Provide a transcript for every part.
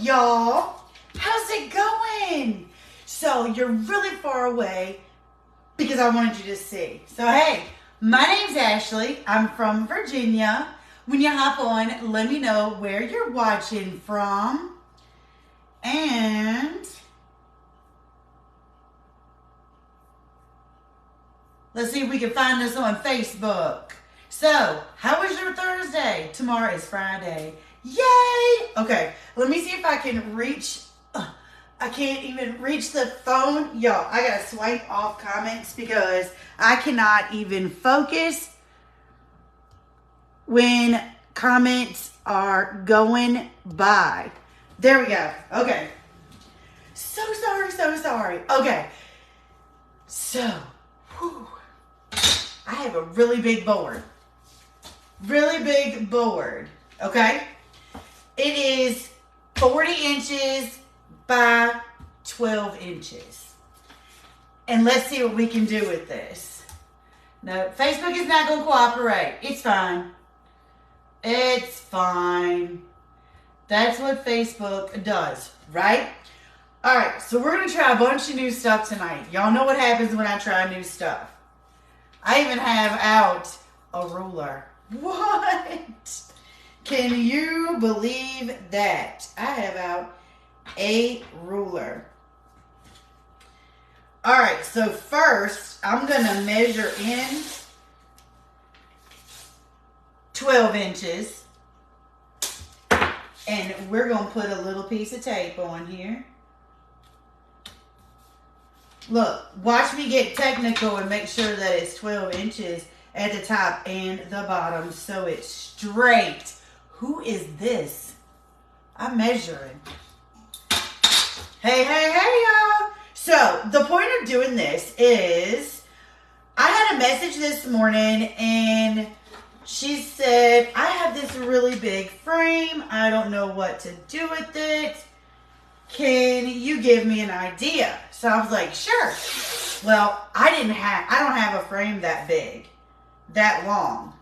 y'all? How's it going? So you're really far away because I wanted you to see. So hey, my name's Ashley. I'm from Virginia. When you hop on, let me know where you're watching from. And let's see if we can find us on Facebook. So, how was your Thursday? Tomorrow is Friday. Yay! Okay, let me see if I can reach. I can't even reach the phone. Y'all, I gotta swipe off comments because I cannot even focus when comments are going by. There we go. Okay. So sorry. Okay. So, whew, I have a really big board. Really big board. Okay? It is 40 inches by 12 inches. And let's see what we can do with this. No, Facebook is not going to cooperate. It's fine. It's fine. That's what Facebook does, right? All right, so we're going to try a bunch of new stuff tonight. Y'all know what happens when I try new stuff. I even have out a ruler. What? Can you believe that? I have out a ruler. All right, so first I'm going to measure in 12 inches. And we're going to put a little piece of tape on here. Look, watch me get technical and make sure that it's 12 inches at the top and the bottom so it's straight. Who is this? I'm measuring. Hey, y'all. So, the point of doing this is I had a message this morning and she said, I have this really big frame. I don't know what to do with it. Can you give me an idea? So I was like, sure. Well, I don't have a frame that big, that long,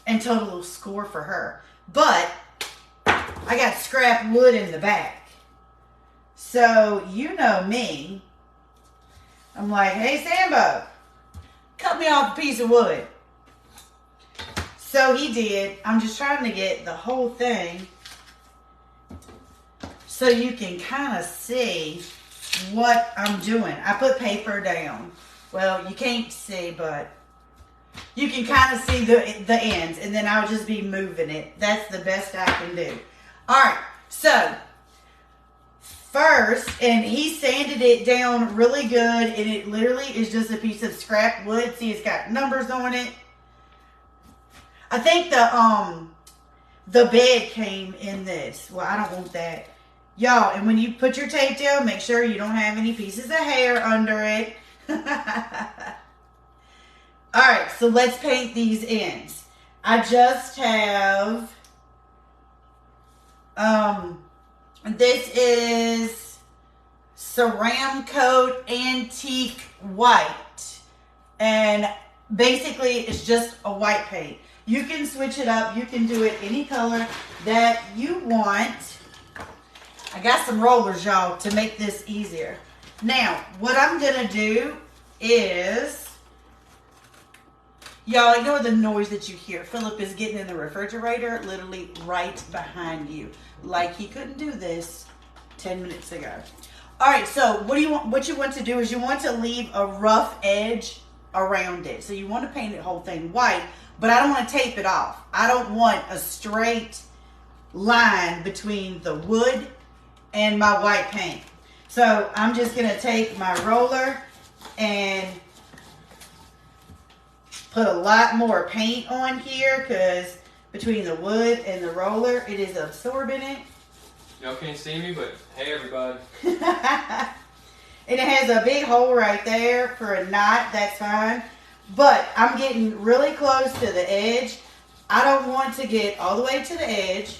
and total score for her. But I got scrap wood in the back. So you know me. I'm like, hey, Sambo, cut me off a piece of wood. So he did. I'm just trying to get the whole thing so you can kind of see what I'm doing. I put paper down. Well, you can't see, but you can kind of see the ends, and then I'll just be moving it. That's the best I can do. All right, so first, and he sanded it down really good, and it literally is just a piece of scrap wood. See, it's got numbers on it. I think the bed came in this. Well, I don't want that. Y'all, and when you put your tape down, make sure you don't have any pieces of hair under it. Alright, so let's paint these ends. I just have, this is Ceramcoat Antique White. And basically, it's just a white paint. You can switch it up. You can do it any color that you want. I got some rollers, y'all, to make this easier. Now, what I'm going to do is, y'all, ignore the noise that you hear. Philip is getting in the refrigerator literally right behind you. Like he couldn't do this 10 minutes ago. All right, so what you want to do is you want to leave a rough edge around it. So you want to paint the whole thing white, but I don't want to tape it off. I don't want a straight line between the wood and my white paint. So I'm just going to take my roller and put a lot more paint on here because between the wood and the roller, it is absorbing it. Y'all can't see me, but hey, everybody. And it has a big hole right there for a knot. That's fine. But I'm getting really close to the edge. I don't want to get all the way to the edge.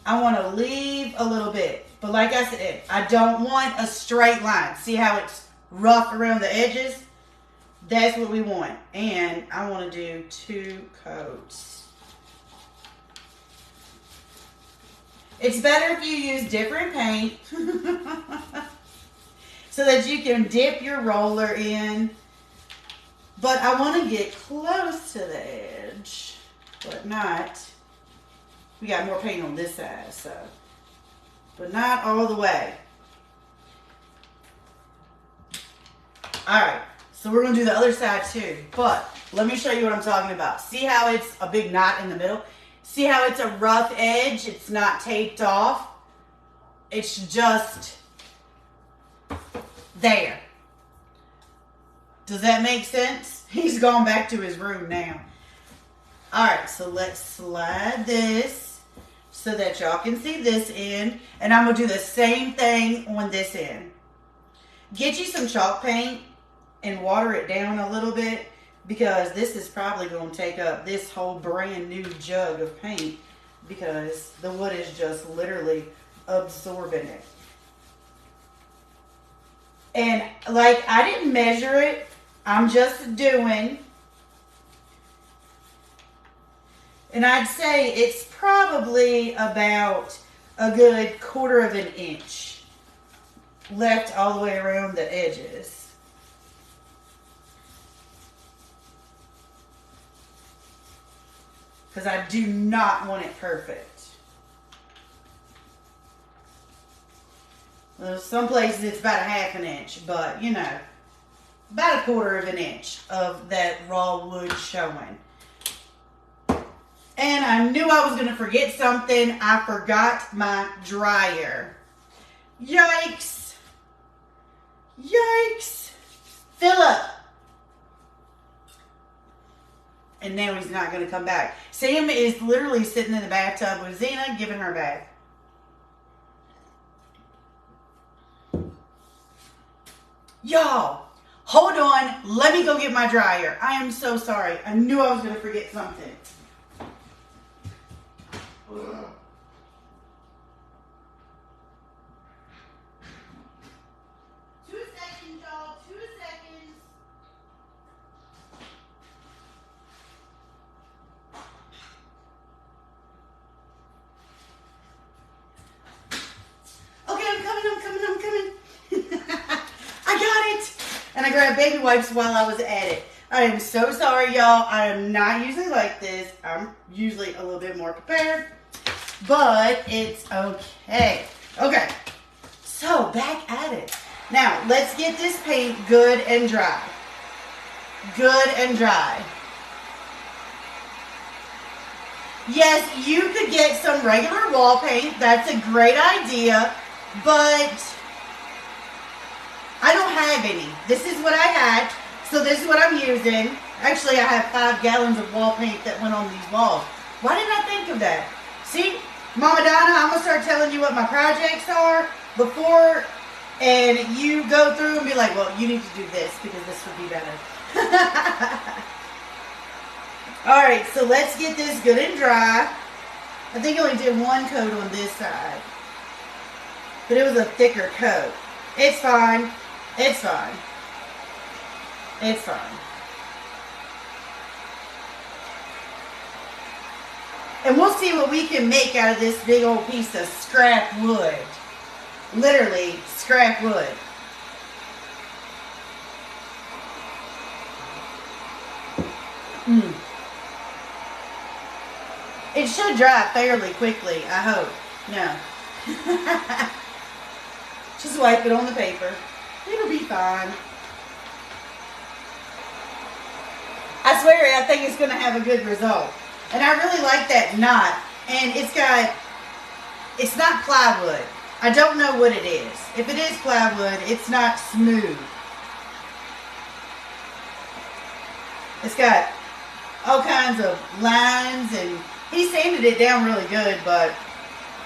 I want to leave a little bit. But like I said, I don't want a straight line. See how it's rough around the edges? That's what we want. And I want to do 2 coats. It's better if you use different paint so that you can dip your roller in. But I want to get close to the edge, but not. We got more paint on this side, so. But not all the way. Alright, so we're going to do the other side too. But let me show you what I'm talking about. See how it's a big knot in the middle? See how it's a rough edge? It's not taped off. It's just there. Does that make sense? He's gone back to his room now. Alright, so let's slide this so that y'all can see this end. And I'm going to do the same thing on this end. Get you some chalk paint and water it down a little bit, because this is probably going to take up this whole brand new jug of paint, because the wood is just literally absorbing it. And like, I didn't measure it. I'm just doing. And I'd say it's probably about a good 1/4 of an inch left all the way around the edges. Because I do not want it perfect. Well, some places it's about a 1/2 inch, but you know, about a 1/4 of an inch of that raw wood showing. And I knew I was going to forget something. I forgot my dryer. Yikes. Yikes. Fill up. And now he's not going to come back. Sam is literally sitting in the bathtub with Xena, giving her a bath. Y'all, hold on. Let me go get my dryer. I am so sorry. I knew I was going to forget something. Ugh. 2 seconds, y'all. 2 seconds. Okay, I'm coming. I got it. And I grabbed baby wipes while I was at it. I am so sorry, y'all. I am not usually like this. I'm usually a little bit more prepared. But it's okay. Okay. So, back at it. Now, let's get this paint good and dry. Good and dry. Yes, you could get some regular wall paint. That's a great idea. But I don't have any. This is what I had. So this is what I'm using. Actually, I have 5 gallons of wall paint that went on these walls. Why didn't I think of that? See, Mama Donna, I'm going to start telling you what my projects are before, and you go through and be like, well, you need to do this because this would be better. Alright, so let's get this good and dry. I think I only did 1 coat on this side, but it was a thicker coat. It's fine. It's fine. It's fine. And we'll see what we can make out of this big old piece of scrap wood. Literally, scrap wood. It should dry fairly quickly, I hope. No. Just wipe it on the paper. It'll be fine. I swear, I think it's going to have a good result. And I really like that knot. And it's not plywood. I don't know what it is. If it is plywood, it's not smooth. It's got all kinds of lines, and he sanded it down really good, but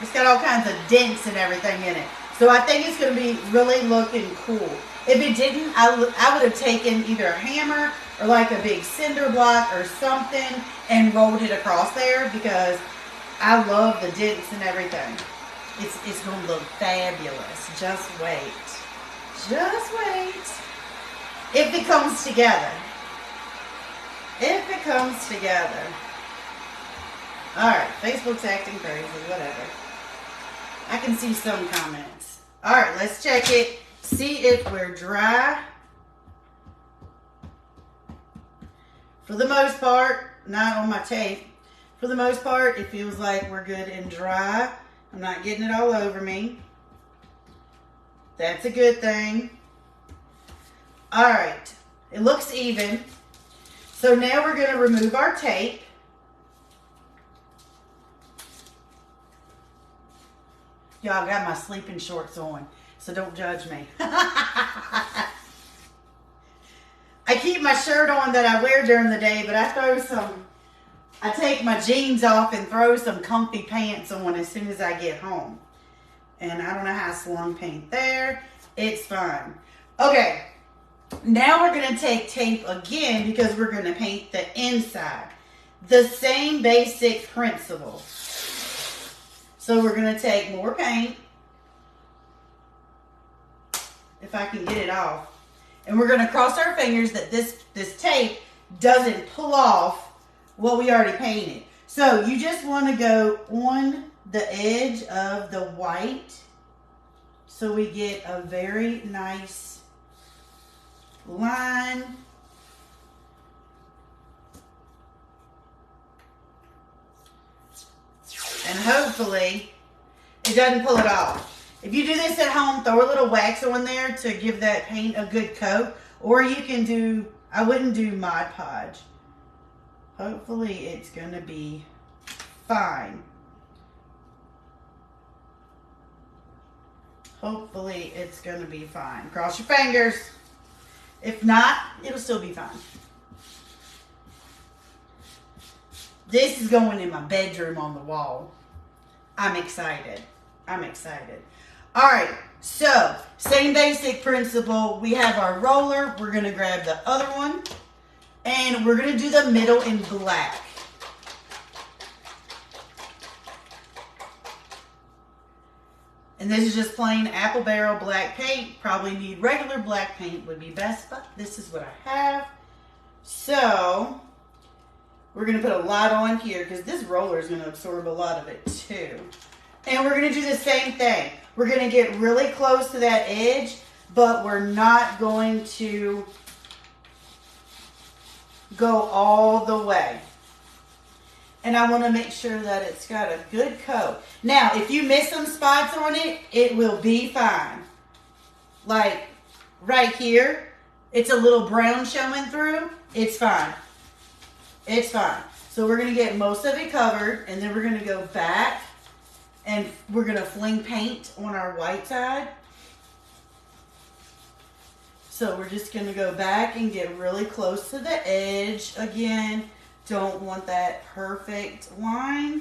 it's got all kinds of dents and everything in it. So I think it's going to be really looking cool. If it didn't, I would have taken either a hammer or like a big cinder block or something and rolled it across there, because I love the dents and everything. It's going to look fabulous. Just wait. Just wait. If it comes together. If it comes together. Alright, Facebook's acting crazy, whatever. I can see some comments. All right, let's check it. See if we're dry. For the most part, not on my tape. For the most part, it feels like we're good and dry. I'm not getting it all over me. That's a good thing. All right, it looks even. So now we're going to remove our tape. Y'all got my sleeping shorts on, so don't judge me. I keep my shirt on that I wear during the day, but I take my jeans off and throw some comfy pants on as soon as I get home. And I don't know how I slung paint there. It's fine. Okay, now we're going to take tape again because we're going to paint the inside. The same basic principle. So we're going to take more paint, if I can get it off. And we're going to cross our fingers that this tape doesn't pull off what we already painted. So you just want to go on the edge of the white so we get a very nice line. And hopefully it doesn't pull it off. If you do this at home, throw a little wax on there to give that paint a good coat. Or you can do, I wouldn't do Mod Podge. Hopefully it's going to be fine. Hopefully it's going to be fine. Cross your fingers. If not, it'll still be fine. This is going in my bedroom on the wall. I'm excited. I'm excited. All right, so same basic principle. We have our roller. We're going to grab the other one. And we're going to do the middle in black. And this is just plain apple barrel black paint. Probably need regular black paint would be best, but this is what I have. So we're going to put a lot on here because this roller is going to absorb a lot of it too. And we're going to do the same thing. We're going to get really close to that edge, but we're not going to go all the way. And I want to make sure that it's got a good coat. Now, if you miss some spots on it, it will be fine. Like right here, it's a little brown showing through. It's fine. It's fine. So we're going to get most of it covered, and then we're going to go back, and we're going to fling paint on our white side. So we're just going to go back and get really close to the edge. Again, don't want that perfect line,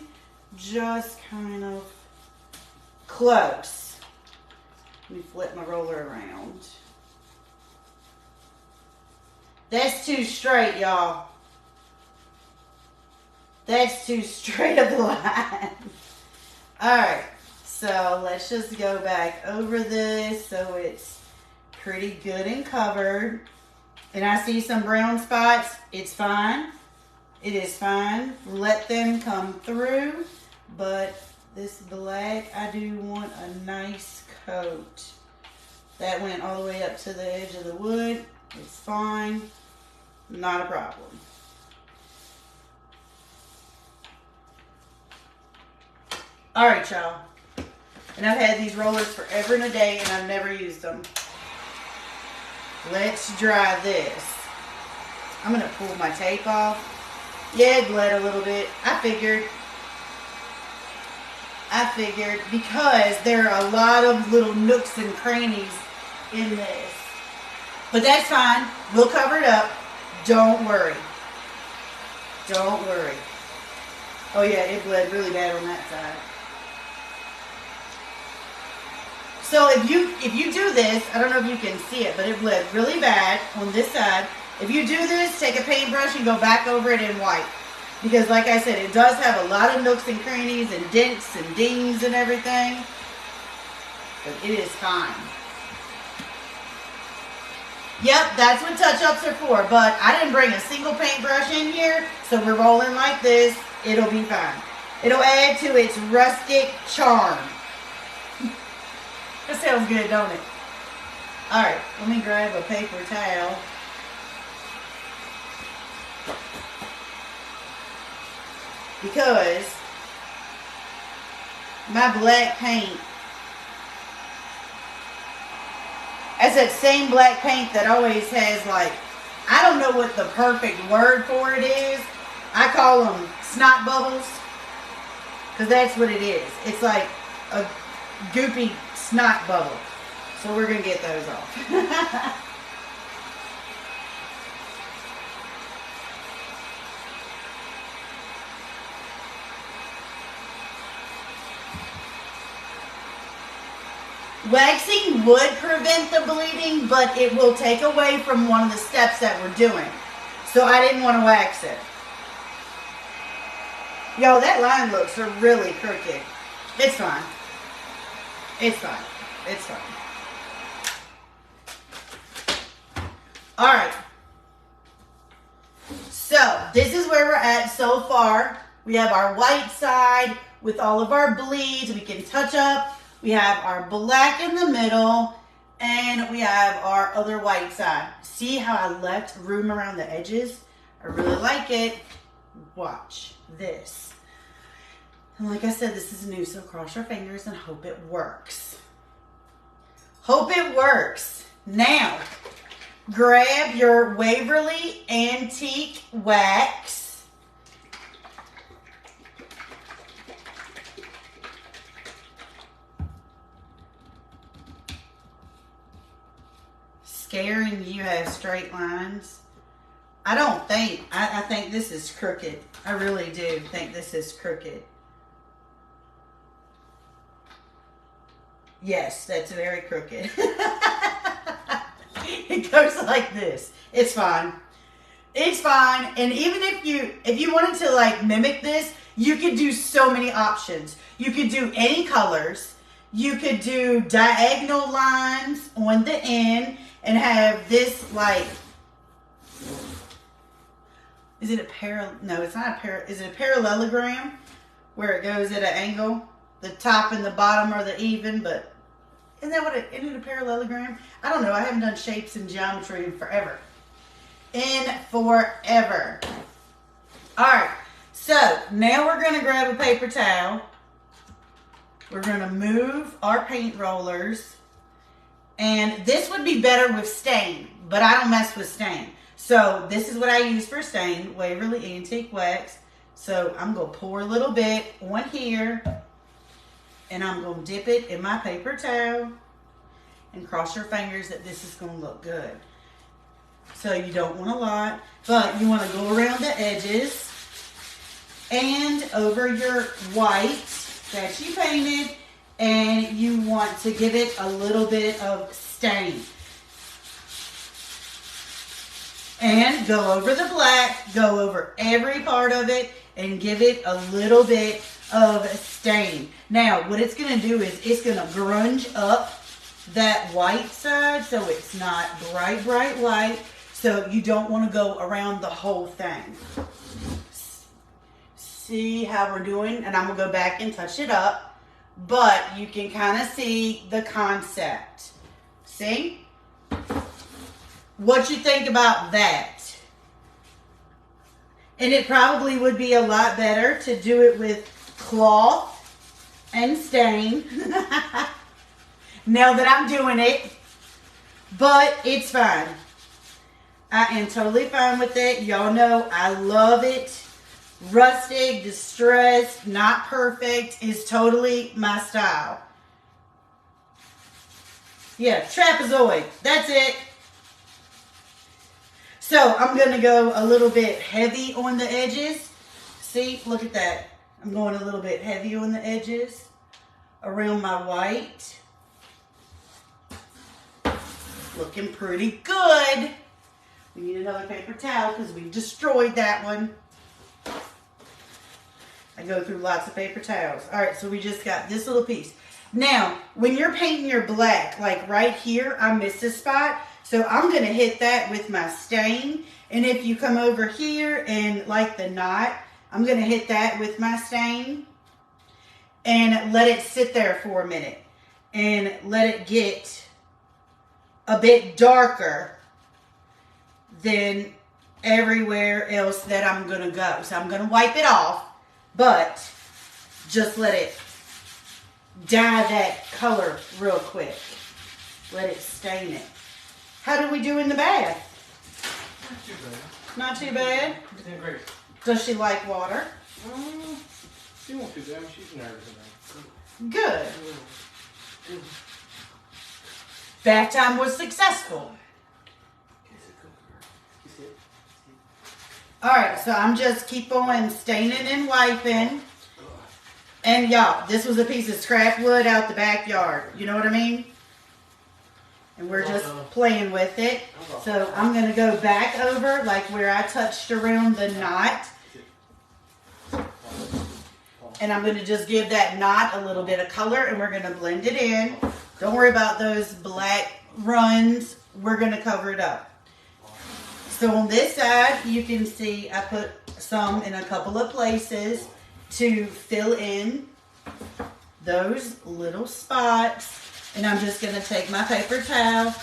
just kind of close. Let me flip my roller around. That's too straight, y'all. That's too straight of a line. Alright, so let's just go back over this so it's pretty good and covered. And I see some brown spots. It's fine. It is fine. Let them come through. But this black, I do want a nice coat. That went all the way up to the edge of the wood. It's fine. Not a problem. Alright, y'all. And I've had these rollers forever and a day, and I've never used them. Let's dry this. I'm going to pull my tape off. Yeah, it bled a little bit. I figured because there are a lot of little nooks and crannies in this. But that's fine. We'll cover it up. Don't worry. Don't worry. Oh yeah, it bled really bad on that side. So if you do this, I don't know if you can see it, but it bled really bad on this side. If you do this, take a paintbrush and go back over it in white. Because like I said, it does have a lot of nooks and crannies and dents and dings and everything. But it is fine. Yep, that's what touch-ups are for. But I didn't bring a single paintbrush in here, so we're rolling like this. It'll be fine. It'll add to its rustic charm. That sounds good, don't it? All right, let me grab a paper towel. Because my black paint, that's that same black paint that always has, like, I don't know what the perfect word for it is. I call them snot bubbles, because that's what it is. It's like a goopy snot bubble. So we're going to get those off. Waxing would prevent the bleeding, but it will take away from one of the steps that we're doing. So I didn't want to wax it. Yo, that line looks really crooked. It's fine. It's fine. It's fine. Alright. So, this is where we're at so far. We have our white side with all of our bleeds. We can touch up. We have our black in the middle, and we have our other white side. See how I left room around the edges? I really like it. Watch this. And like I said, this is new, so cross your fingers and hope it works. Hope it works. Now, grab your Waverly Antique Wax. Scaring you have straight lines. I don't think. I think this is crooked. I really do think this is crooked. Yes, that's very crooked. It goes like this. It's fine. It's fine. And even if you wanted to like mimic this, you could do so many options. You could do any colors. You could do diagonal lines on the end. And have this like, is it a no, it's not a is it a parallelogram? Where it goes at an angle? The top and the bottom are the even, but isn't it a parallelogram? I don't know, I haven't done shapes and geometry in forever. Alright, so now we're going to grab a paper towel. We're going to move our paint rollers. And this would be better with stain, but I don't mess with stain. So this is what I use for stain, Waverly Antique Wax. So I'm going to pour a little bit on here, and I'm going to dip it in my paper towel, and cross your fingers that this is going to look good. So you don't want a lot, but you want to go around the edges and over your white that you painted. And you want to give it a little bit of stain. And go over the black, go over every part of it, and give it a little bit of stain. Now, what it's going to do is it's going to grunge up that white side so it's not bright white. So you don't want to go around the whole thing. See how we're doing? And I'm going to go back and touch it up. But you can kind of see the concept. See? What you think about that? And it probably would be a lot better to do it with cloth and stain. Now that I'm doing it. But it's fine. I am totally fine with it. Y'all know I love it. Rustic, distressed, not perfect is totally my style. Yeah, trapezoid. That's it. So I'm going to go a little bit heavy on the edges. See, look at that. I'm going a little bit heavy on the edges around my white. Looking pretty good. We need another paper towel because we destroyed that one. I go through lots of paper towels. All right, so we just got this little piece. Now, when you're painting your black, like right here, I missed a spot. So I'm going to hit that with my stain. And if you come over here and like the knot, I'm going to hit that with my stain. And let it sit there for a minute. and let it get a bit darker than everywhere else that I'm going to go. So I'm going to wipe it off, but just let it dye that color real quick. Let it stain it. How do we do in the bath? Not too bad. Not too bad? She's doing great. Does she like water? She won't do that. She's nervous about it. Good. Bath time was successful. Alright, so I'm just keep on staining and wiping. And y'all, this was a piece of scrap wood out the backyard. You know what I mean? And we're just playing with it. So I'm going to go back over like where I touched around the knot. And I'm going to just give that knot a little bit of color and we're going to blend it in. Don't worry about those black runs. We're going to cover it up. So on this side, you can see I put some in a couple of places to fill in those little spots. And I'm just going to take my paper towel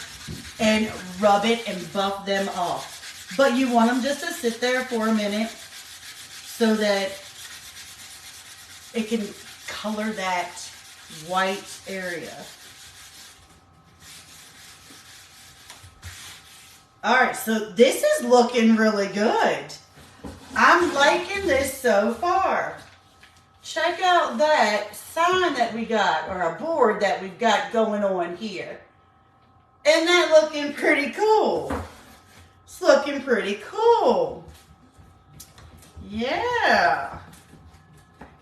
and rub it and buff them off. But you want them just to sit there for a minute so that it can color that white area. Alright, so this is looking really good. I'm liking this so far. Check out that sign that we got, or a board that we've got going on here. Isn't that looking pretty cool? It's looking pretty cool. Yeah.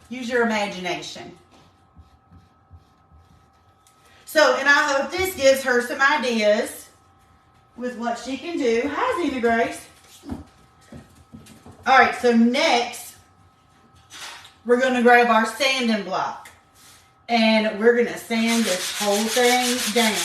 Use your imagination. So, and I hope this gives her some ideas with what she can do. Hi, Zena Grace. All right, so next, we're going to grab our sanding block. And we're going to sand this whole thing down.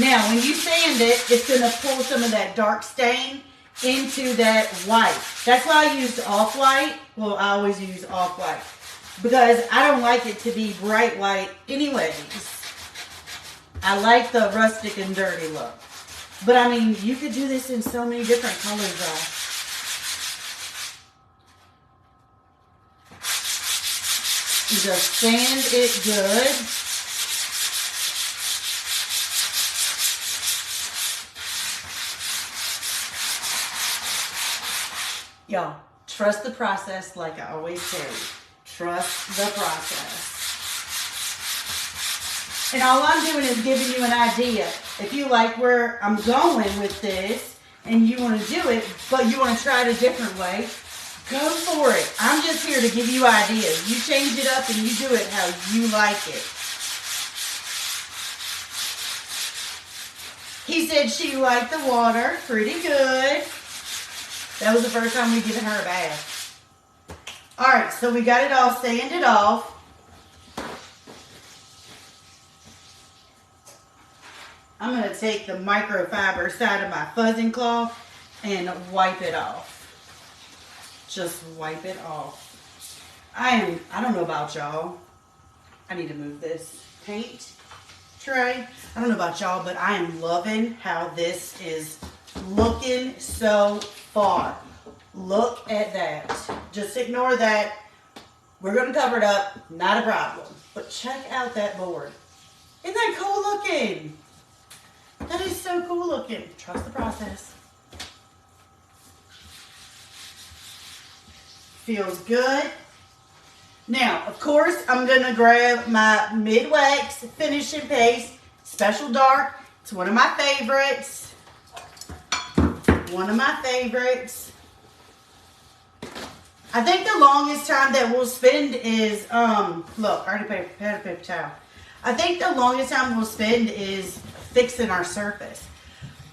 Now, when you sand it, it's going to pull some of that dark stain into that white. That's why I used off-white. Well, I always use off-white. Because I don't like it to be bright white anyways. I like the rustic and dirty look. But I mean, you could do this in so many different colors though. Just sand it good. Y'all, trust the process like I always tell you. Trust the process. And all I'm doing is giving you an idea. If you like where I'm going with this and you want to do it, but you want to try it a different way, go for it. I'm just here to give you ideas. You change it up and you do it how you like it. He said she liked the water pretty good. That was the first time we've given her a bath. Alright, so we got it all sanded off. I'm going to take the microfiber side of my fuzzing cloth and wipe it off. Just wipe it off. I don't know about y'all. I need to move this paint tray. I don't know about y'all, but I am loving how this is looking so far. Look at that. Just ignore that. We're going to cover it up. Not a problem. But check out that board. Isn't that cool looking? That is so cool looking. Trust the process. Feels good. Now, of course, I'm going to grab my Mid-Wax Finishing Paste Special Dark. It's one of my favorites. One of my favorites. I think the longest time that we'll spend is, look, I already had a paper towel. I think the longest time we'll spend is fixing our surface.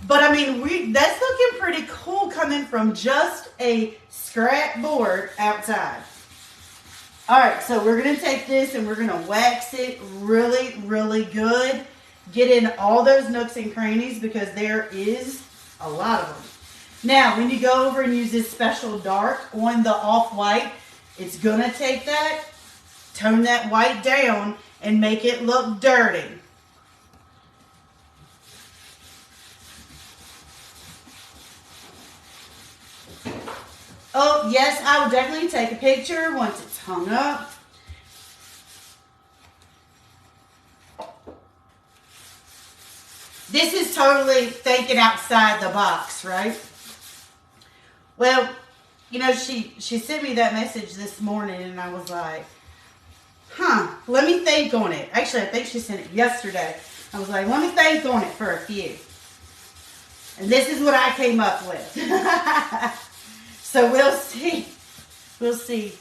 But I mean, that's looking pretty cool coming from just a scrap board outside. Alright, so we're going to take this and we're going to wax it really, really good. Get in all those nooks and crannies because there is a lot of them. Now, when you go over and use this special dark on the off-white, it's going to take that tone that white down and make it look dirty. Oh, yes, I will definitely take a picture once it's hung up. This is totally thinking outside the box, right? Well, you know, she sent me that message this morning, and I was like, let me think on it. Actually, I think she sent it yesterday. I was like, let me think on it for a few. And this is what I came up with. So we'll see. We'll see.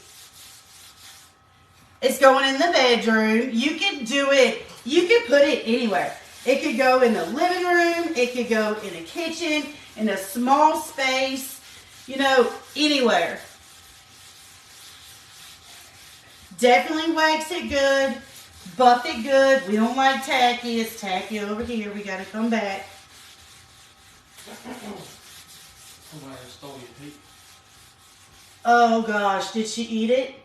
It's going in the bedroom. You can do it. You can put it anywhere. It could go in the living room. It could go in a kitchen, in a small space, you know, anywhere. Definitely wax it good. Buff it good. We don't like tacky. It's tacky over here. We got to come back. Somebody stole your tape. Oh, gosh. Did she eat it?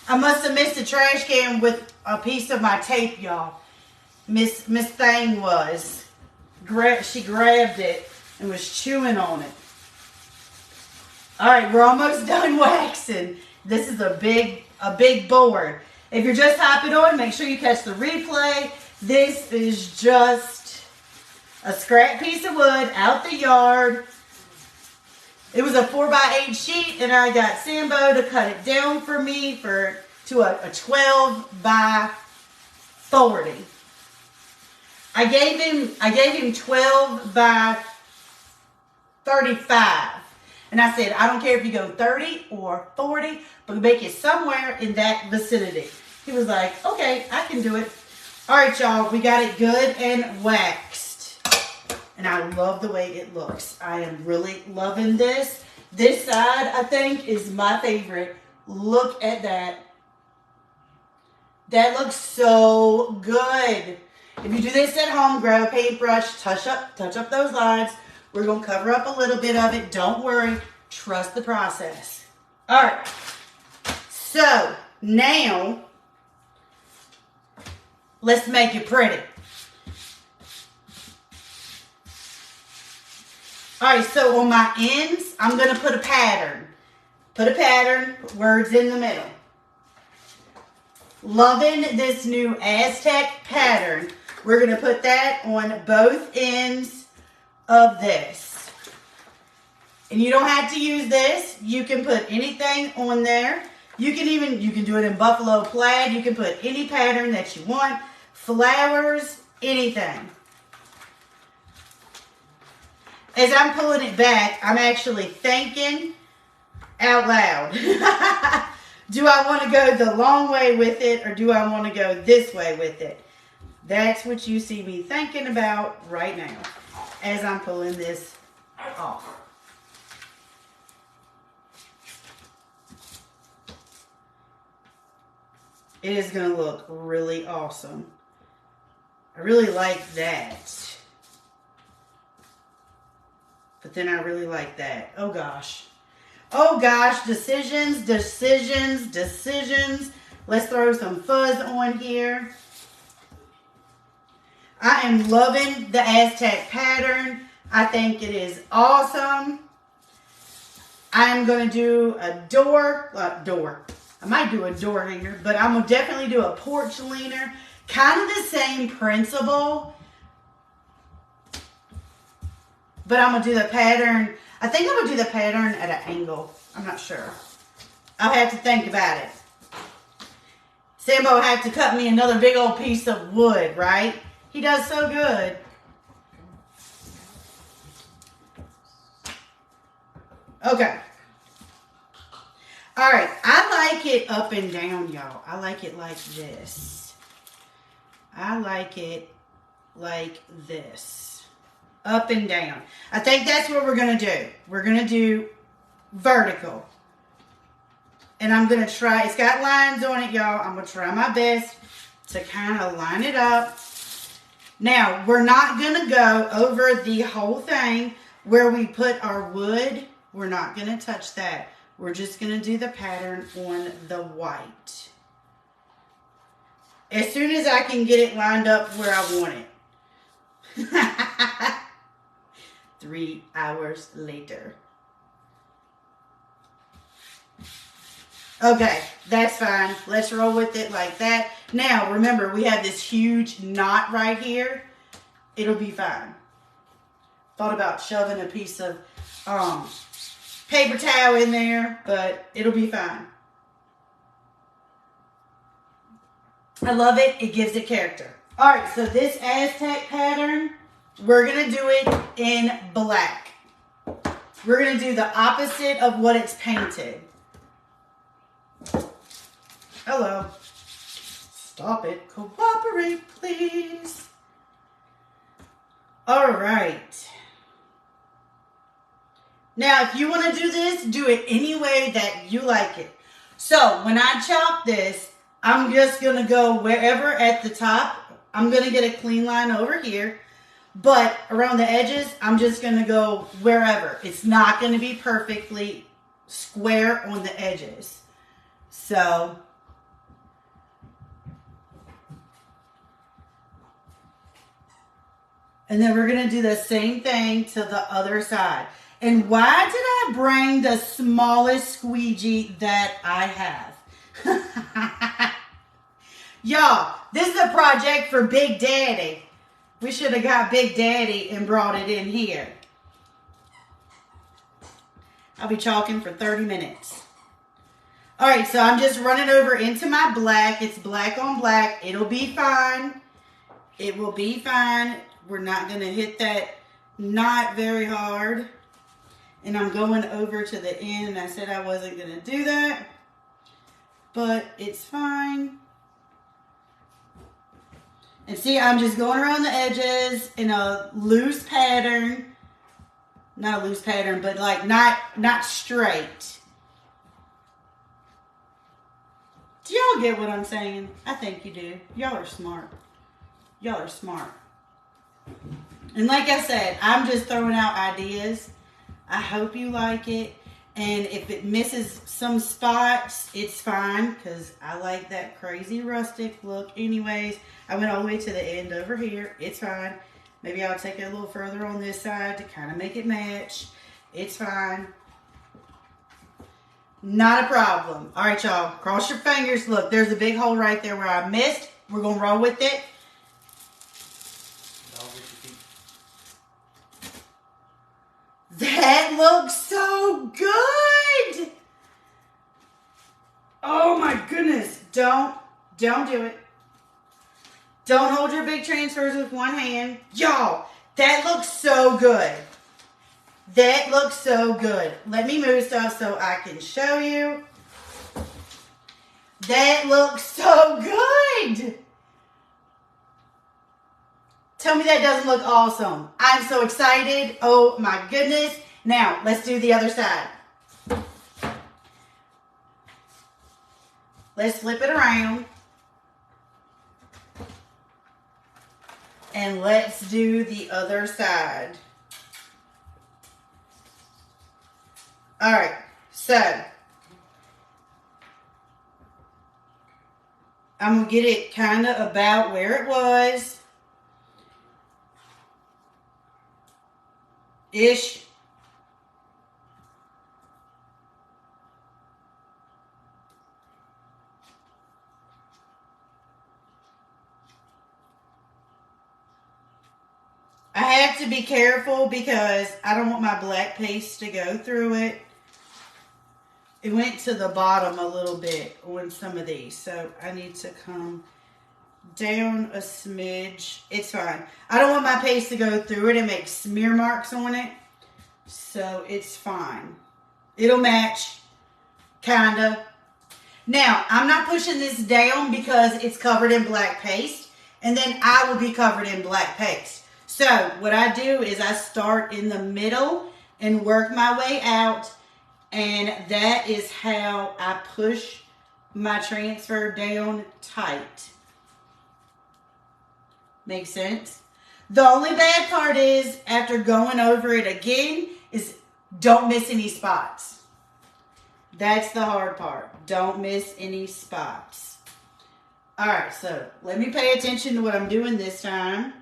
I must have missed a trash can with a piece of my tape, y'all. Miss Thing was. She grabbed it and was chewing on it. All right, we're almost done waxing. This is a big board. If you're just hopping on, make sure you catch the replay. This is just a scrap piece of wood out the yard. It was a 4x8 sheet, and I got Sambo to cut it down for me to a 12 by 40. I gave him 12 by 35. And I said, I don't care if you go 30 or 40, but make it somewhere in that vicinity. He was like, okay, I can do it. All right, y'all, we got it good and waxed. And I love the way it looks. I am really loving this. This side, I think, is my favorite. Look at that. That looks so good. If you do this at home, grab a paintbrush, touch up those lines. We're going to cover up a little bit of it. Don't worry. Trust the process. All right. So, now, let's make it pretty. All right, so on my ends, I'm going to put a pattern. Put words in the middle. Loving this new Aztec pattern. We're going to put that on both ends of this. And you don't have to use this. You can put anything on there. You can do it in buffalo plaid. You can put any pattern that you want. Flowers, anything. As I'm pulling it back, I'm actually thinking out loud. Do I want to go the long way with it, or do I want to go this way with it? That's what you see me thinking about right now as I'm pulling this off. It is going to look really awesome. I really like that. But then I really like that. Oh gosh. Oh gosh, decisions. Let's throw some fuzz on here. I am loving the Aztec pattern. I think it is awesome. I'm going to do a door. I might do a door hanger, but I'm going to definitely do a porch leaner. Kind of the same principle. But I'm going to do the pattern. I think I'm going to do the pattern at an angle. I'm not sure. I'll have to think about it. Sambo had to cut me another big old piece of wood, right? He does so good. Okay. All right. I like it up and down, y'all. I like it like this. I like it like this. Up and down. I think that's what we're going to do. We're going to do vertical. And I'm going to try. It's got lines on it, y'all. I'm going to try my best to kind of line it up. Now, we're not going to go over the whole thing where we put our wood. We're not going to touch that. we're just going to do the pattern on the white. As soon as I can get it lined up where I want it. 3 hours later. Okay, that's fine. Let's roll with it like that. Now, remember, we have this huge knot right here. It'll be fine. Thought about shoving a piece of paper towel in there, but it'll be fine. I love it. It gives it character. All right, so this Aztec pattern, we're going to do it in black. We're going to do the opposite of what it's painted. Hello. Stop it. Cooperate, please. All right. Now, if you want to do this, do it any way that you like it. So, when I chop this, I'm just going to go wherever at the top. I'm going to get a clean line over here. But around the edges, I'm just going to go wherever. It's not going to be perfectly square on the edges. So, and then we're going to do the same thing to the other side. And why did I bring the smallest squeegee that I have? Y'all, this is a project for Big Daddy. We should have got Big Daddy and brought it in here. I'll be chalking for 30 minutes. All right, so I'm just running over into my black. It's black on black. It'll be fine. It will be fine. We're not going to hit that knot very hard. And I'm going over to the end, and I said I wasn't going to do that. But it's fine. And see, I'm just going around the edges in a loose pattern. Not a loose pattern, but like not straight. Do y'all get what I'm saying? I think you do. Y'all are smart. Y'all are smart. And like I said, I'm just throwing out ideas. I hope you like it. And if it misses some spots, it's fine, because I like that crazy rustic look anyways. I went all the way to the end over here. It's fine. Maybe I'll take it a little further on this side to kind of make it match. It's fine. Not a problem. All right, y'all. Cross your fingers. Look, there's a big hole right there where I missed. We're going to roll with it. That looks so good. Oh my goodness. Don't do it. Don't hold your big transfers with one hand. Y'all, that looks so good. That looks so good. Let me move stuff so I can show you. That looks so good. Tell me that doesn't look awesome. I'm so excited. Oh my goodness. Now, let's do the other side. Let's flip it around. And let's do the other side. All right, so I'm going to get it kind of about where it was. Ish. I have to be careful because I don't want my black paste to go through it. It went to the bottom a little bit on some of these, so I need to come down a smidge. It's fine. I don't want my paste to go through it and make smear marks on it, so it's fine. It'll match, kinda. Now, I'm not pushing this down because it's covered in black paste, and then I will be covered in black paste. So, what I do is I start in the middle and work my way out, and that is how I push my transfer down tight. Makes sense? The only bad part is, after going over it again, is don't miss any spots. That's the hard part. Don't miss any spots. All right, so let me pay attention to what I'm doing this time.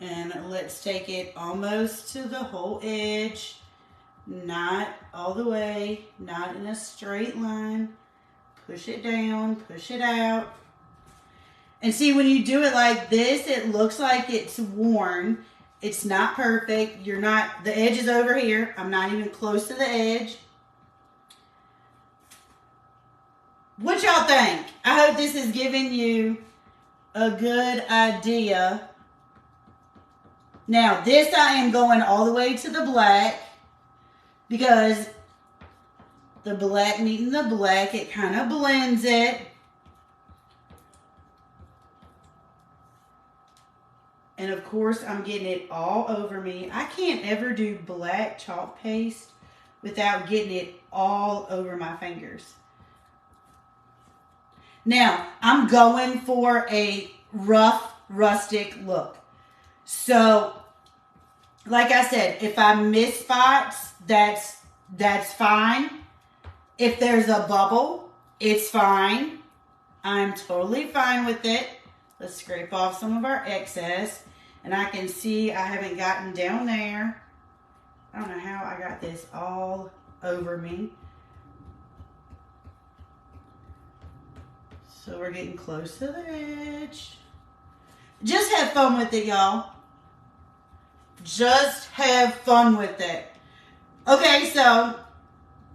And let's take it almost to the whole edge. Not all the way, not in a straight line. Push it down, push it out. And see, when you do it like this, it looks like it's worn. It's not perfect. You're not, the edge is over here. I'm not even close to the edge. What y'all think? I hope this is giving you a good idea. Now, this I am going all the way to the black because the black meeting the black, it kind of blends it. And of course, I'm getting it all over me. I can't ever do black chalk paste without getting it all over my fingers. Now, I'm going for a rough, rustic look. So, like I said, if I miss spots, that's fine. If there's a bubble, it's fine. I'm totally fine with it. Let's scrape off some of our excess. And I can see I haven't gotten down there. I don't know how I got this all over me. So we're getting close to the edge. Just have fun with it, y'all. Just have fun with it. Okay, so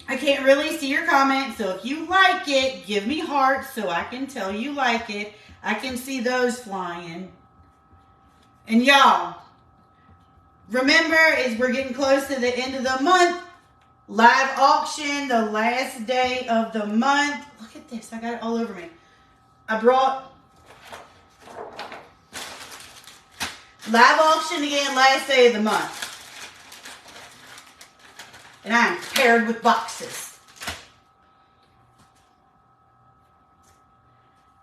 I can't really see your comments. So if you like it, give me hearts so I can tell you like it. I can see those flying. And y'all, remember, as we're getting close to the end of the month, live auction, the last day of the month. Look at this. I got it all over me. I brought live auction again, last day of the month. And I'm paired with boxes.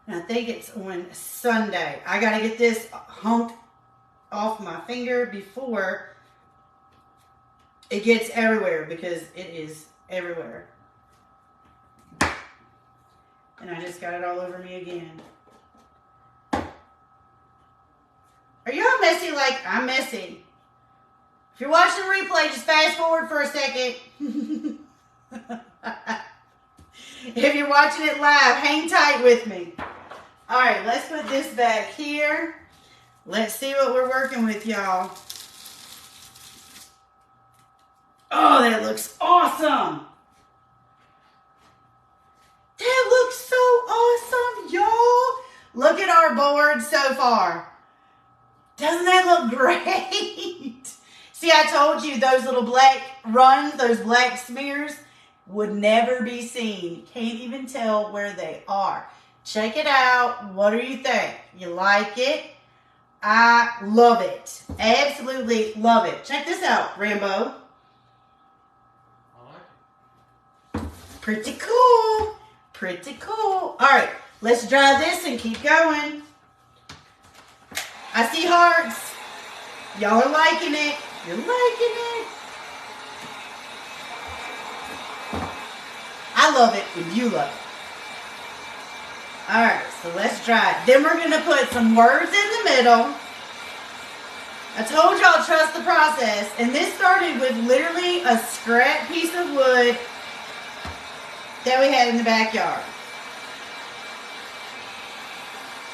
And I think it's on Sunday. I got to get this hunk off my finger before it gets everywhere, because it is everywhere. And I just got it all over me again. Are y'all messy like I'm messy? If you're watching the replay, just fast forward for a second. If you're watching it live, hang tight with me. All right, let's put this back here. Let's see what we're working with, y'all. Oh, that looks awesome. That looks so awesome, y'all. Look at our board so far. Doesn't that look great? See, I told you those little black runs, those black smears would never be seen. You can't even tell where they are. Check it out. What do you think? You like it? I love it. Absolutely love it. Check this out, Rambo. I like it. Pretty cool. Pretty cool. All right, let's dry this and keep going. I see hearts. Y'all are liking it. You're liking it. I love it when you love it. All right, so let's dry it. Then we're going to put some words in the middle. I told y'all trust the process. And this started with literally a scrap piece of wood that we had in the backyard.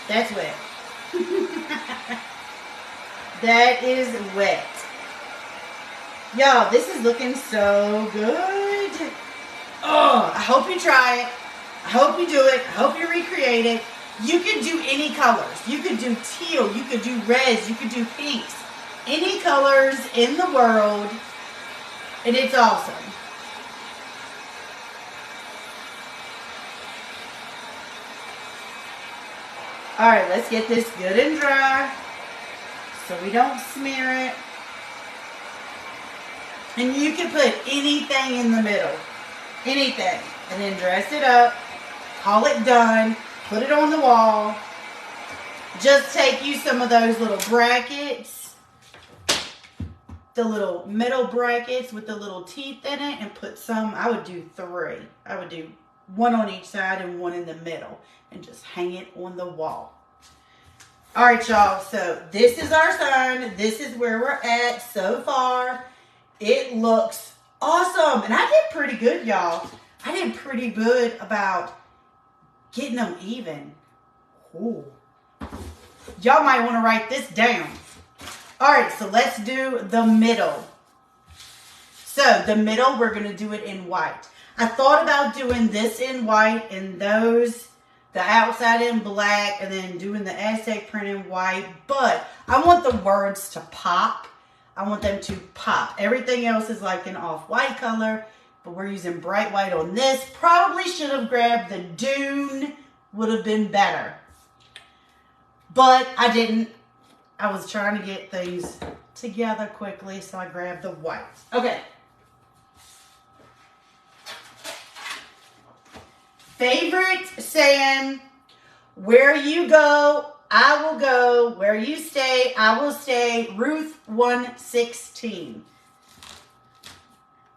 That's wet. That is wet. Y'all, this is looking so good. Oh, I hope you try it. I hope you do it. I hope you recreate it. You can do any colors. You could do teal. You could do reds. You could do pinks. Any colors in the world. And it's awesome. All right, let's get this good and dry so we don't smear it. And you can put anything in the middle. Anything. And then dress it up. Call it done. Put it on the wall. Just take you some of those little brackets the little metal brackets with the little teeth in it and put some, I would do 3. I would do 1 on each side and 1 in the middle and just hang it on the wall. All right, y'all, so this is our sign. This is where we're at so far. It looks awesome. And I did pretty good, y'all. I did pretty good about getting them even. Ooh. Y'all might want to write this down. All right, so let's do the middle. So the middle, we're going to do it in white. I thought about doing this in white and those, the outside in black, and then doing the Aztec print in white. But I want the words to pop. I want them to pop. Everything else is like an off-white color, but we're using bright white on this. Probably should have grabbed the Dune. Would have been better. But I didn't. I was trying to get things together quickly, so I grabbed the white. Okay. Favorite saying, where you go, I will go. Where you stay, I will stay. Ruth 1:16.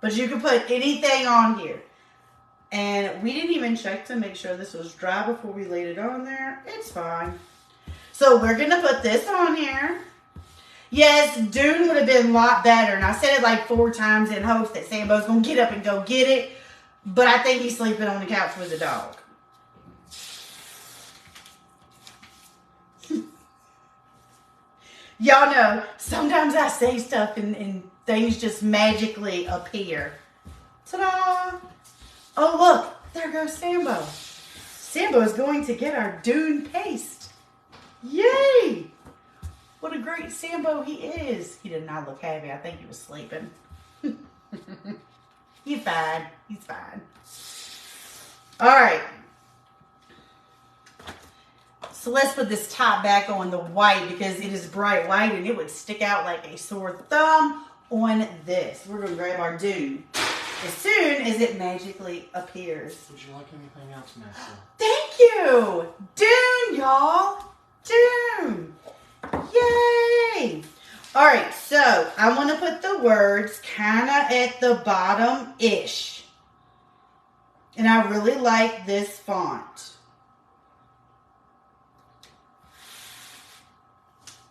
But you can put anything on here. And we didn't even check to make sure this was dry before we laid it on there. It's fine. So we're going to put this on here. Yes, Dune would have been a lot better. And I said it like 4 times in hopes that Sambo's going to get up and go get it. But I think he's sleeping on the couch with the dog. Y'all know, sometimes I say stuff and things just magically appear. Ta-da! Oh, look, there goes Sambo. Sambo is going to get our Dune paste. Yay! What a great Sambo he is. He did not look happy. I think he was sleeping. He's fine. He's fine. All right. So let's put this top back on the white because it is bright white and it would stick out like a sore thumb on this. We're going to grab our Dune as soon as it magically appears. Would you like anything else, Master? Thank you. Dune, y'all. Dune. Yay. All right, so I want to put the words kind of at the bottom-ish. And I really like this font.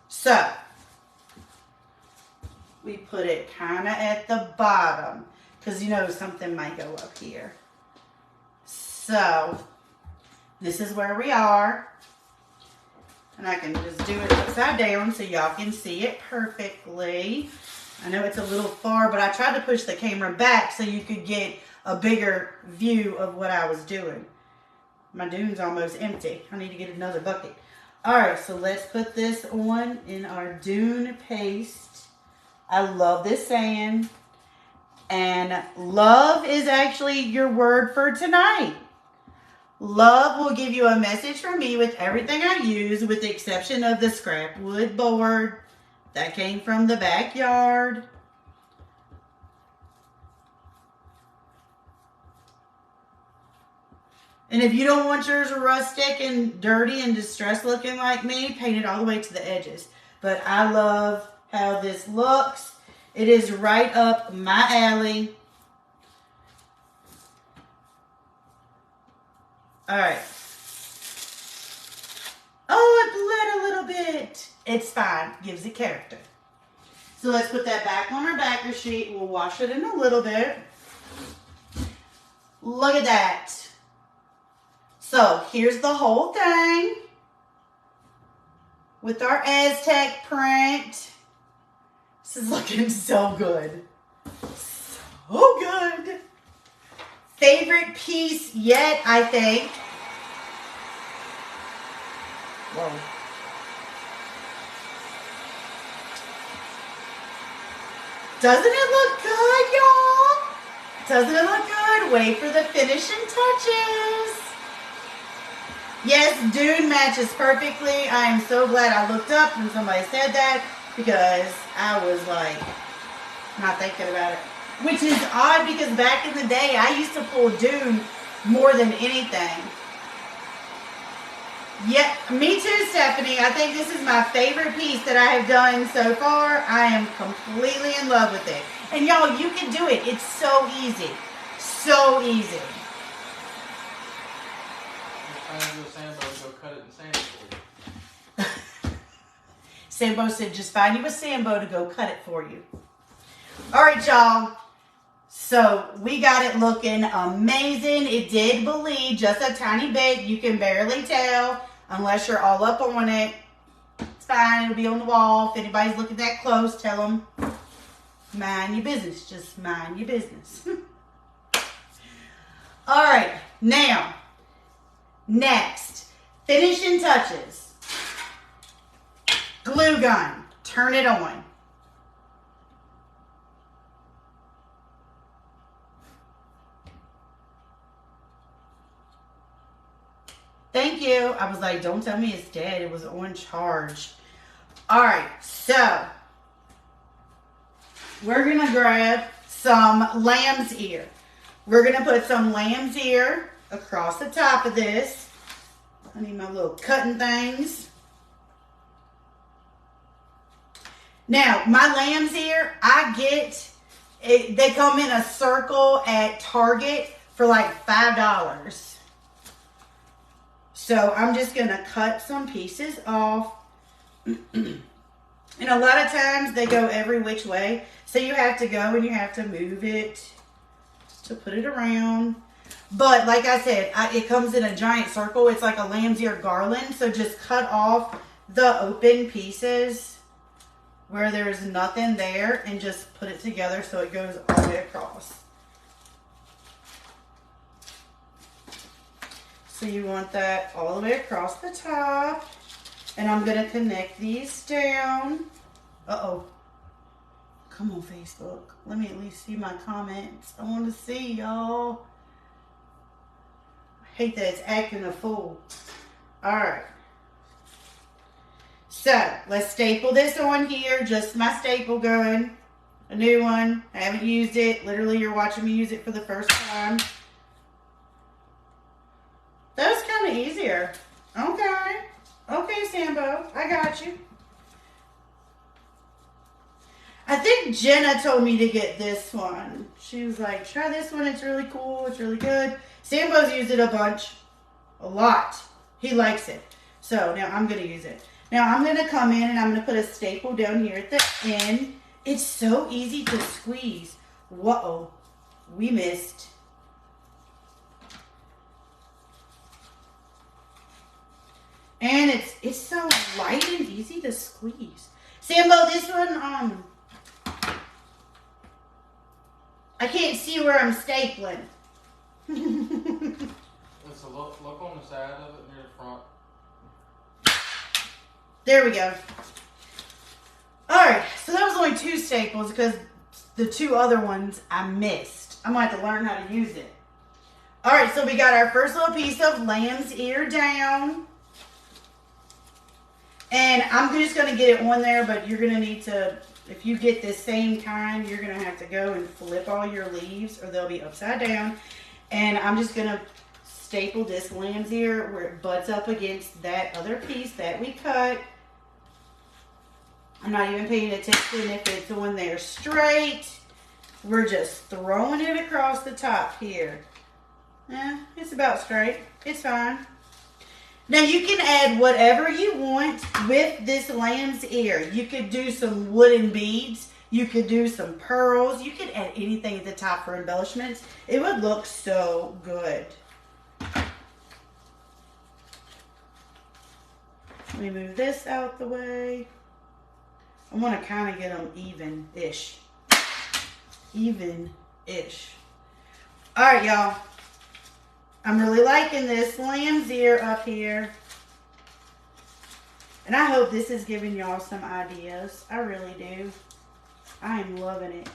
So, we put it kind of at the bottom. Because, you know, something might go up here. So, this is where we are. And I can just do it upside down so y'all can see it perfectly. I know it's a little far, but I tried to push the camera back so you could get a bigger view of what I was doing. My Dune's almost empty. I need to get another bucket. Alright, so let's put this on in our Dune paste. I love this saying. And love is actually your word for tonight. Love will give you a message from me with everything I use, with the exception of the scrap wood board that came from the backyard. And if you don't want yours rustic and dirty and distressed looking like me, paint it all the way to the edges. But I love how this looks. It is right up my alley. All right. Oh, it bled a little bit. It's fine. Gives it character. So let's put that back on our backer sheet. We'll wash it in a little bit. Look at that. So here's the whole thing with our Aztec print. This is looking so good. So good. Favorite piece yet, I think. Whoa. Doesn't it look good, y'all? Doesn't it look good? Wait for the finishing touches. Yes, Dune matches perfectly. I am so glad I looked up when somebody said that because I was like not thinking about it. Which is odd because back in the day, I used to pull Dune more than anything. Yeah, me too, Stephanie. I think this is my favorite piece that I have done so far. I am completely in love with it. And y'all, you can do it. It's so easy. So easy. Go cut it and sand it for you. Sambo said, just find you a Sambo to go cut it for you. All right, y'all. So we got it looking amazing. It did bleed just a tiny bit. You can barely tell unless you're all up on it. It's fine. It'll be on the wall. If anybody's looking that close, tell them, mind your business. Just mind your business. All right. Now, next, finishing touches. Glue gun. Turn it on. Thank you. I was like, don't tell me it's dead. It was on charge. All right, so we're going to grab some lamb's ear. We're going to put some lamb's ear across the top of this. I need my little cutting things. Now, my lamb's ear, they come in a circle at Target for like $5. So I'm just going to cut some pieces off. And a lot of times they go every which way. So you have to go and you have to move it to put it around. But like I said, it comes in a giant circle. It's like a lamb's ear garland. So just cut off the open pieces where there's nothing there and just put it together so it goes all the way across. So you want that all the way across the top. And I'm going to connect these down. Uh-oh. Come on, Facebook. Let me at least see my comments. I want to see y'all. I hate that it's acting a fool. All right. So, let's staple this on here. Just my staple gun. A new one. I haven't used it. Literally, you're watching me use it for the first time. That was kind of easier. Okay. Okay, Sambo. I got you. I think Jenna told me to get this one. She was like, try this one. It's really cool. It's really good. Sambo's used it a bunch. A lot. He likes it. So now I'm going to use it. Now I'm going to come in and I'm going to put a staple down here at the end. It's so easy to squeeze. Whoa. We missed. And it's so light and easy to squeeze. Sambo, this one, I can't see where I'm stapling. Let's look on the side of it near the front. There we go. Alright, so that was only 2 staples because the 2 other ones I missed. I'm going to have to learn how to use it. Alright, so we got our first little piece of lamb's ear down. And I'm just going to get it on there, but you're going to need to, if you get this same kind, you're going to have to go and flip all your leaves or they'll be upside down. And I'm just going to staple this lamb's ear where it butts up against that other piece that we cut. I'm not even paying attention if it's on there straight. We're just throwing it across the top here. It's about straight. It's fine. Now you can add whatever you want with this lamb's ear. You could do some wooden beads. You could do some pearls. You could add anything at the top for embellishments. It would look so good. Let me move this out the way. I want to kind of get them even-ish. Even-ish. All right, y'all. I'm really liking this lamb's ear up here. And I hope this is giving y'all some ideas. I really do. I am loving it.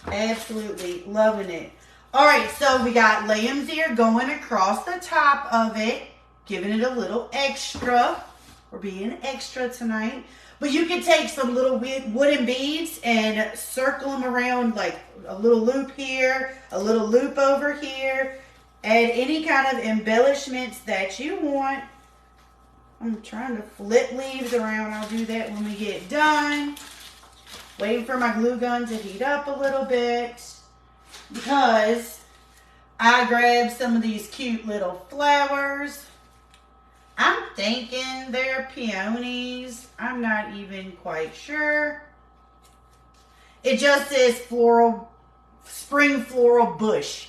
Absolutely loving it. Alright, so we got lamb's ear going across the top of it. Giving it a little extra. We're being extra tonight. But you can take some little wooden beads and circle them around like a little loop here, a little loop over here. Add any kind of embellishments that you want. I'm trying to flip leaves around. I'll do that when we get done. Waiting for my glue gun to heat up a little bit because I grabbed some of these cute little flowers. I'm thinking they're peonies. I'm not even quite sure. It just says floral, spring floral bush.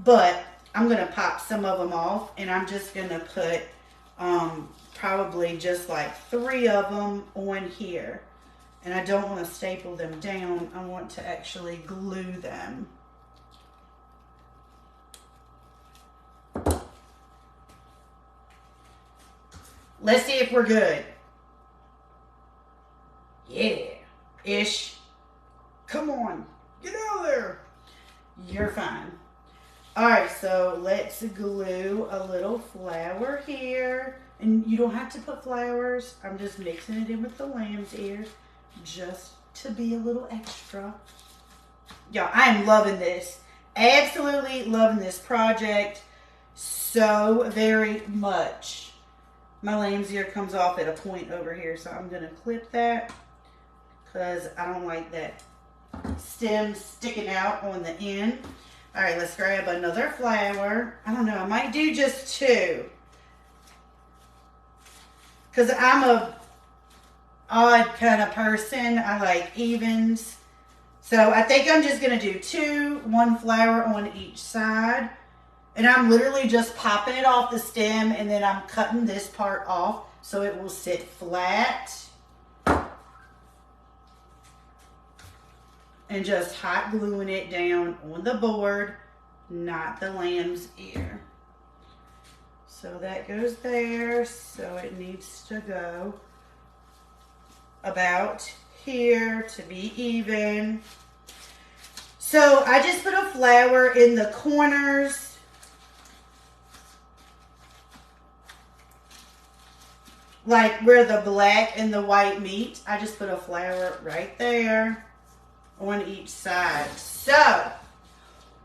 But I'm going to pop some of them off, and I'm just going to put probably just like 3 of them on here. And I don't want to staple them down. I want to actually glue them. Let's see if we're good. Yeah. Ish. Come on. Get out there. You're fine. Alright, so let's glue a little flower here. And you don't have to put flowers. I'm just mixing it in with the lamb's ear just to be a little extra. Y'all, I am loving this. Absolutely loving this project so very much. My lamb's ear comes off at a point over here, so I'm going to clip that because I don't like that stem sticking out on the end. All right, let's grab another flower. I don't know, I might do just 2 because I'm a odd kind of person. I like evens. So I think I'm just going to do 2, 1 flower on each side. And I'm literally just popping it off the stem, and then I'm cutting this part off so it will sit flat. And just hot gluing it down on the board, not the lamb's ear. So that goes there, so it needs to go about here to be even. So I just put a flower in the corners. Like where the black and the white meet. I just put a flower right there on each side. So,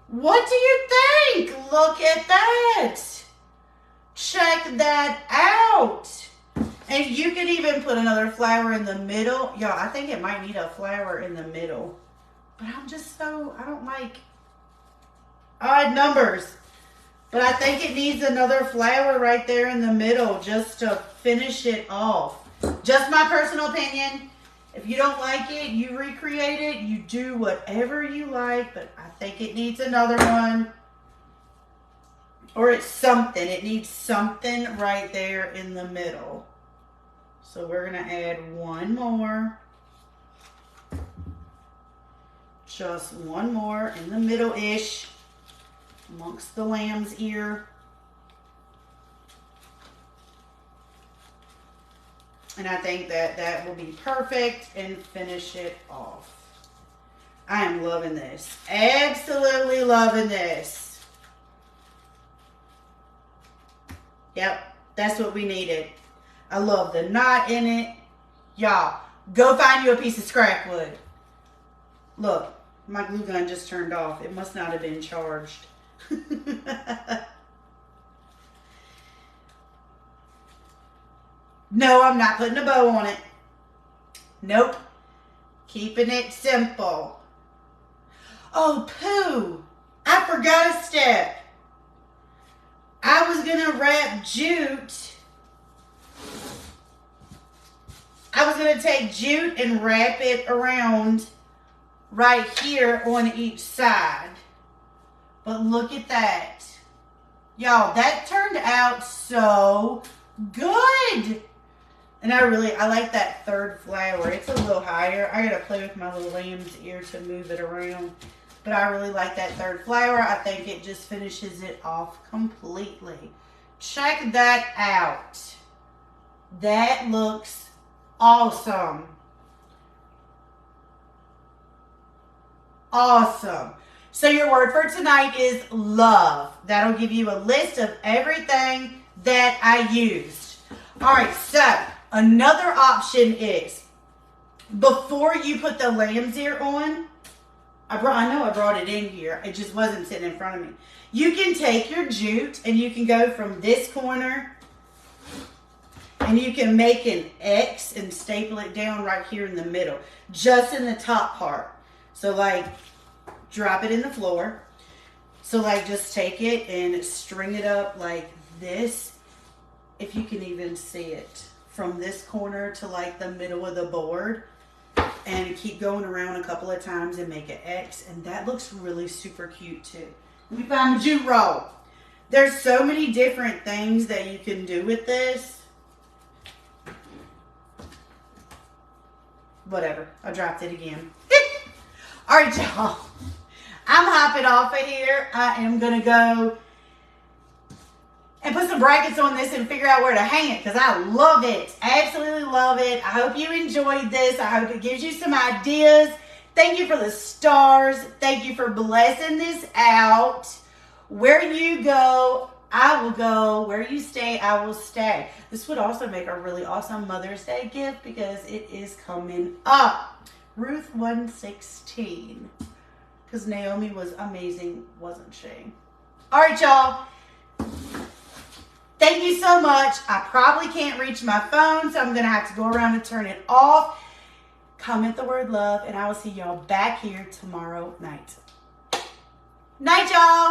what do you think? Look at that. Check that out. And you could even put another flower in the middle. Y'all, I think it might need a flower in the middle. But I don't like odd numbers. But I think it needs another flower right there in the middle just to finish it off. Just my personal opinion. If you don't like it, you recreate it. You do whatever you like. But I think it needs another one. Or it's something. It needs something right there in the middle. So we're going to add 1 more. Just 1 more in the middle-ish. Amongst the lamb's ear. And I think that that will be perfect and finish it off. I am loving this. Absolutely loving this. Yep, that's what we needed. I love the knot in it. Y'all, go find you a piece of scrap wood. Look, my glue gun just turned off. It must not have been charged. No, I'm not putting a bow on it. Nope. Keeping it simple. Oh, poo. I forgot a step. I was going to wrap jute. I was going to take jute and wrap it around right here on each side. But look at that. Y'all, that turned out so good. And I like that 3rd flower. It's a little higher. I got to play with my little lamb's ear to move it around. But I really like that 3rd flower. I think it just finishes it off completely. Check that out. That looks awesome. Awesome. So your word for tonight is love. That'll give you a list of everything that I used. All right, so another option is before you put the lamb's ear on, I know I brought it in here. It just wasn't sitting in front of me. You can take your jute and you can go from this corner and you can make an X and staple it down right here in the middle, just in the top part. So like, drop it in the floor. So like, just take it and string it up like this. If you can even see it from this corner to like the middle of the board. And keep going around a couple of times and make an X. And that looks really super cute too. Let me find the jute roll. There's so many different things that you can do with this. Whatever, I dropped it again. All right, y'all. I'm hopping off of here. I am gonna go and put some brackets on this and figure out where to hang it because I love it. Absolutely love it. I hope you enjoyed this. I hope it gives you some ideas. Thank you for the stars. Thank you for blessing this out. Where you go, I will go. Where you stay, I will stay. This would also make a really awesome Mother's Day gift because it is coming up. Ruth 116. Because Naomi was amazing, wasn't she? All right, y'all. Thank you so much. I probably can't reach my phone, so I'm going to have to go around and turn it off. Comment the word love, and I will see y'all back here tomorrow night. Night, y'all.